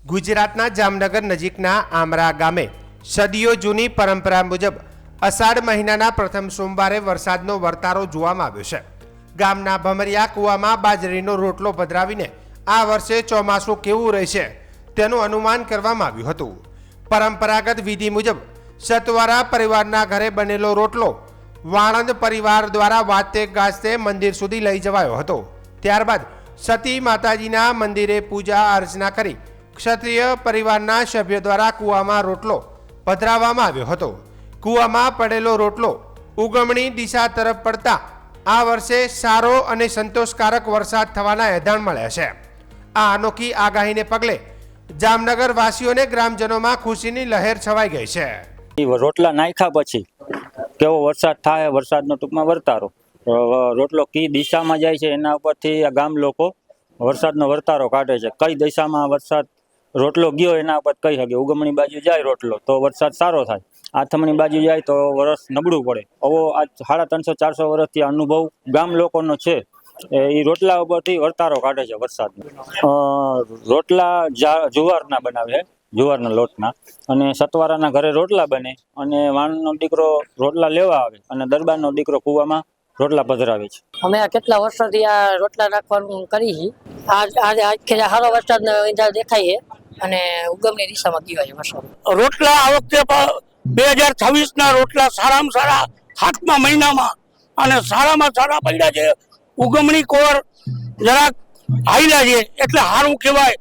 ગુજરાતના જામનગર નજીકના આમરા ગામે સદીઓ જૂની પરંપરા મુજબ અષાઢ મહિનાના પ્રથમ સોમવારે વરસાદનો વર્તારો જોવામાં આવ્યો છે। ગામના ભમરિયા કૂવામાં બાજરીનો રોટલો પધરાવીને આ વર્ષે ચોમાસું કેવું રહેશે તેનું અનુમાન કરવામાં આવ્યું હતું। પરંપરાગત વિધિ મુજબ સતવારા પરિવારના ઘરે બનેલો રોટલો વાણંદ પરિવાર દ્વારા વાતે ગાજતે મંદિર સુધી લઈ જવાયો હતો। ત્યારબાદ સતી માતાજીના મંદિરે પૂજા અર્ચના કરી ક્ષત્રિય પરિવારના સભ્યો દ્વારા કૂવામાં રોટલો પધરાવવામાં આવ્યો હતો। કૂવામાં પડેલો રોટલો ઉગમણી દિશા તરફ પડતા આ વર્ષે સારો અને સંતોષકારક વરસાદ થવાના એધાણ મળ્યા છે। આ અનોખી આગાહીને પગલે જામનગર વાસીઓને ગ્રામજનોમાં ખુશીની લહેર છવાઈ ગઈ છે। રોટલા નાખ્યા પછી કેવો વરસાદ થાય, વરસાદનો ટૂંકમાં વર્તારો, રોટલો કઈ દિશામાં જાય છે એના ઉપરથી આ ગામ લોકો વરસાદનો વર્તારો કાઢે છે। કઈ દિશામાં વરસાદ રોટલો ગયો એના ઉપર કહી શકે। ઉગમણી બાજુ જાય રોટલો તો વરસાદ સારો થાય, આથમણી બાજુ જાય તો વરસ નબળું પડે। આવો આ 350-400 વર્ષથી અનુભવ ગામ લોકોનો છે। એ રોટલા ઉપરથી વર્તારો કાઢે છે વરસાદનો। રોટલા જુવારના બનાવે, જુવારના લોટના, અને સતવારાના ઘરે રોટલા બને અને વાણનો દીકરો રોટલા લેવા આવે અને દરબારનો દીકરો કૂવામાં રોટલા પધરાવે છે। અમે કેટલા વર્ષોથી આ રોટલા નાખવાનું કરી છે। આજ સારો વરસાદ દેખાય છે અને ઉગમની દિશામાં ગયો છે વરસાદ। રોટલા આ વખતે 2026 ના રોટલા સારામાં સારા 7મા મહિનામાં અને સારામાં સારા પડ્યા છે। ઉગમણી કોર જરાક હાઈલા છે એટલે સારું કહેવાય।